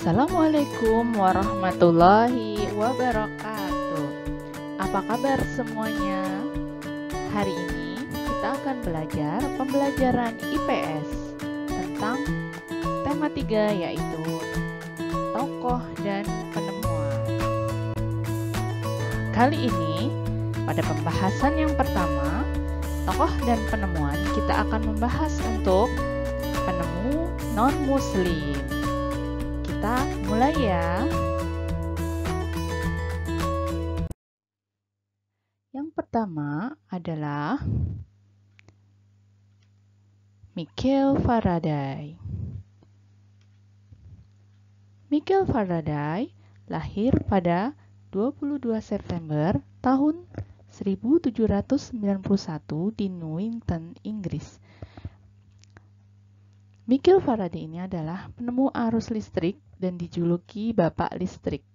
Assalamualaikum warahmatullahi wabarakatuh. Apa kabar semuanya? Hari ini kita akan belajar pembelajaran IPS tentang tema 3, yaitu tokoh dan penemuan. Kali ini pada pembahasan yang pertama, tokoh dan penemuan, kita akan membahas untuk penemu non-muslim. Kita mulai ya. Yang pertama adalah Michael Faraday. Michael Faraday lahir pada 22 September tahun 1791 di Newington, Inggris. Michael Faraday ini adalah penemu arus listrik dan dijuluki Bapak Listrik.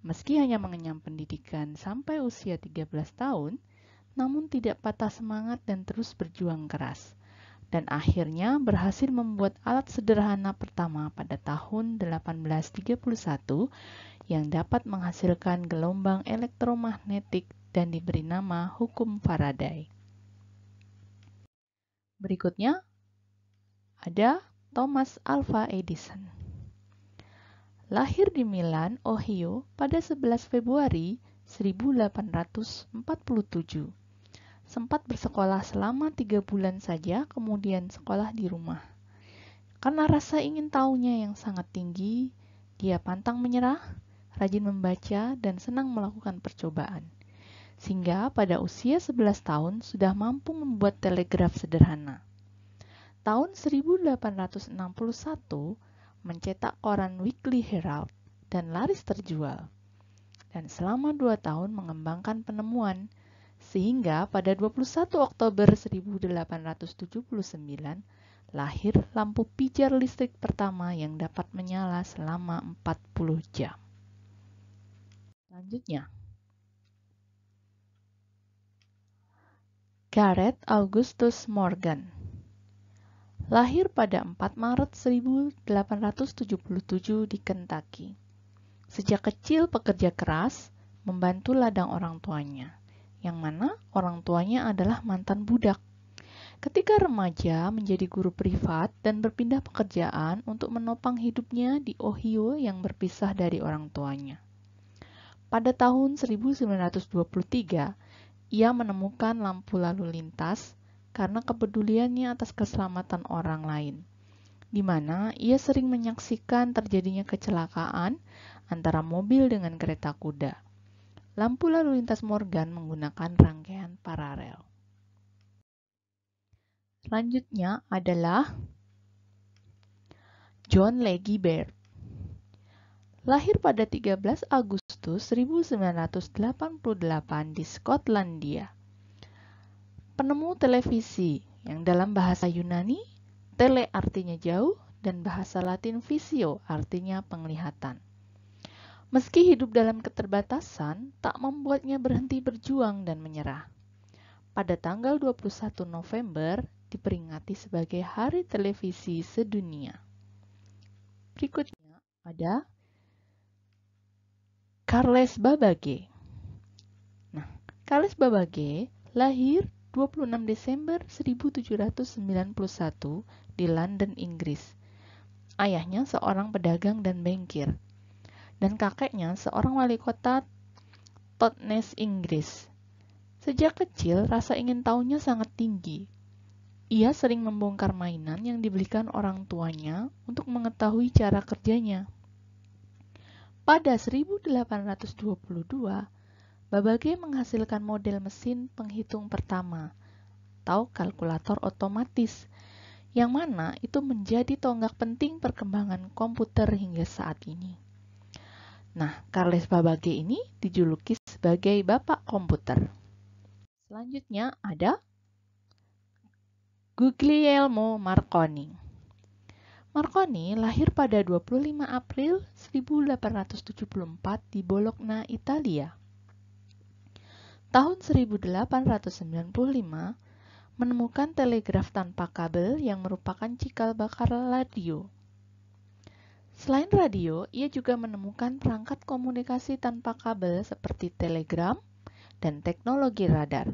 Meski hanya mengenyam pendidikan sampai usia 13 tahun, namun tidak patah semangat dan terus berjuang keras. Dan akhirnya berhasil membuat alat sederhana pertama pada tahun 1831 yang dapat menghasilkan gelombang elektromagnetik dan diberi nama hukum Faraday. Berikutnya ada Thomas Alva Edison. Lahir di Milan, Ohio pada 11 Februari 1847. Sempat bersekolah selama 3 bulan saja, kemudian sekolah di rumah. Karena rasa ingin tahunya yang sangat tinggi, dia pantang menyerah, rajin membaca, dan senang melakukan percobaan. Sehingga pada usia 11 tahun sudah mampu membuat telegraf sederhana. Tahun 1861 mencetak koran Weekly Herald dan laris terjual. Dan selama 2 tahun mengembangkan penemuan, sehingga pada 21 Oktober 1879 lahir lampu pijar listrik pertama yang dapat menyala selama 40 jam. Selanjutnya, Gareth Augustus Morgan. Lahir pada 4 Maret 1877 di Kentucky. Sejak kecil pekerja keras, membantu ladang orang tuanya, yang mana orang tuanya adalah mantan budak. Ketika remaja menjadi guru privat dan berpindah pekerjaan untuk menopang hidupnya di Ohio yang berpisah dari orang tuanya. Pada tahun 1923, ia menemukan lampu lalu lintas karena kepeduliannya atas keselamatan orang lain, di mana ia sering menyaksikan terjadinya kecelakaan antara mobil dengan kereta kuda. Lampu lalu lintas Morgan menggunakan rangkaian paralel. Selanjutnya adalah John Legge Baird. Lahir pada 13 Agustus 1988 di Skotlandia. Penemu televisi yang dalam bahasa Yunani, tele artinya jauh dan bahasa Latin visio artinya penglihatan. Meski hidup dalam keterbatasan, tak membuatnya berhenti berjuang dan menyerah. Pada tanggal 21 November diperingati sebagai Hari Televisi Sedunia. Berikutnya ada Charles Babbage. Charles Babbage lahir 26 Desember 1791 di London, Inggris. Ayahnya seorang pedagang dan bankir, dan kakeknya seorang wali kota Totnes, Inggris. Sejak kecil, rasa ingin tahunya sangat tinggi. Ia sering membongkar mainan yang dibelikan orang tuanya untuk mengetahui cara kerjanya. Pada 1822, Babbage menghasilkan model mesin penghitung pertama atau kalkulator otomatis, yang mana itu menjadi tonggak penting perkembangan komputer hingga saat ini. Charles Babbage ini dijuluki sebagai Bapak Komputer. Selanjutnya ada Guglielmo Marconi. Marconi lahir pada 25 April 1874 di Bologna, Italia. Tahun 1895 menemukan telegraf tanpa kabel yang merupakan cikal bakal radio. Selain radio, ia juga menemukan perangkat komunikasi tanpa kabel seperti telegram dan teknologi radar.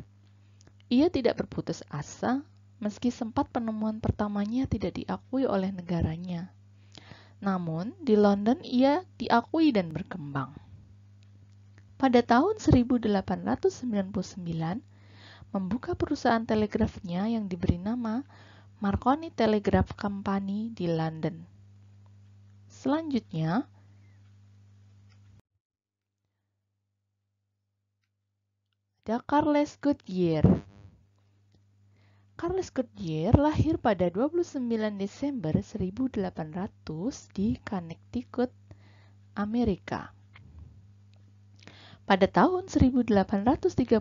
Ia tidak berputus asa, meski sempat penemuan pertamanya tidak diakui oleh negaranya. Namun, di London ia diakui dan berkembang. Pada tahun 1899, membuka perusahaan telegrafnya yang diberi nama Marconi Telegraph Company di London. Selanjutnya, ada Charles Goodyear. Charles Goodyear lahir pada 29 Desember 1800 di Connecticut, Amerika. Pada tahun 1839,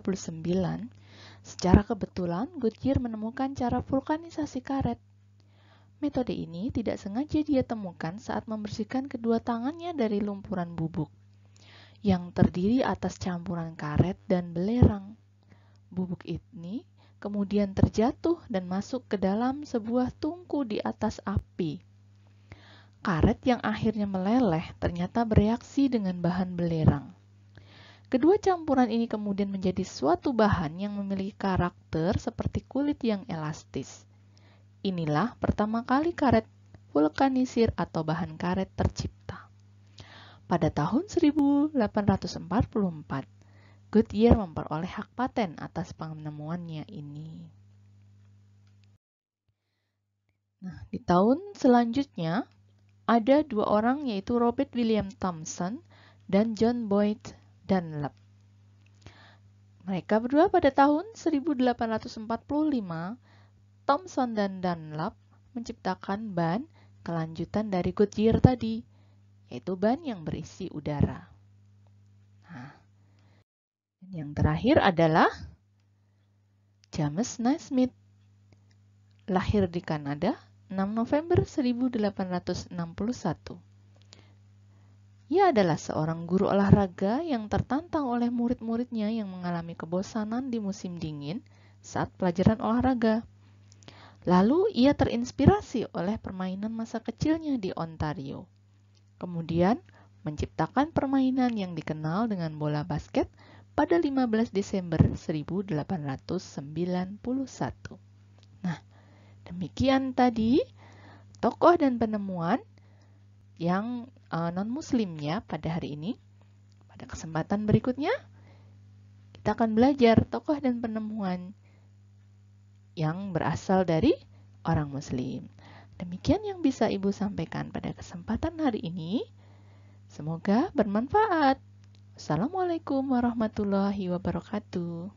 secara kebetulan Goodyear menemukan cara vulkanisasi karet. Metode ini tidak sengaja dia temukan saat membersihkan kedua tangannya dari lumpuran bubuk, yang terdiri atas campuran karet dan belerang. Bubuk ini kemudian terjatuh dan masuk ke dalam sebuah tungku di atas api. Karet yang akhirnya meleleh ternyata bereaksi dengan bahan belerang. Kedua campuran ini kemudian menjadi suatu bahan yang memiliki karakter seperti kulit yang elastis. Inilah pertama kali karet vulkanisir atau bahan karet tercipta. Pada tahun 1844, Goodyear memperoleh hak paten atas penemuannya ini. Nah, di tahun selanjutnya ada dua orang, yaitu Robert William Thomson dan John Boyd Dunlap. Mereka berdua pada tahun 1845, Thomson dan Dunlap menciptakan ban kelanjutan dari Goodyear tadi, yaitu ban yang berisi udara. Nah, yang terakhir adalah James Naismith. Lahir di Kanada 6 November 1861. Ia adalah seorang guru olahraga yang tertantang oleh murid-muridnya yang mengalami kebosanan di musim dingin saat pelajaran olahraga. Lalu ia terinspirasi oleh permainan masa kecilnya di Ontario. Kemudian menciptakan permainan yang dikenal dengan bola basket pada 15 Desember 1891. Nah, demikian tadi tokoh dan penemuan yang non-muslimnya pada hari ini. Pada kesempatan berikutnya, kita akan belajar tokoh dan penemuan yang berasal dari orang muslim. Demikian yang bisa Ibu sampaikan pada kesempatan hari ini. Semoga bermanfaat. Assalamualaikum warahmatullahi wabarakatuh.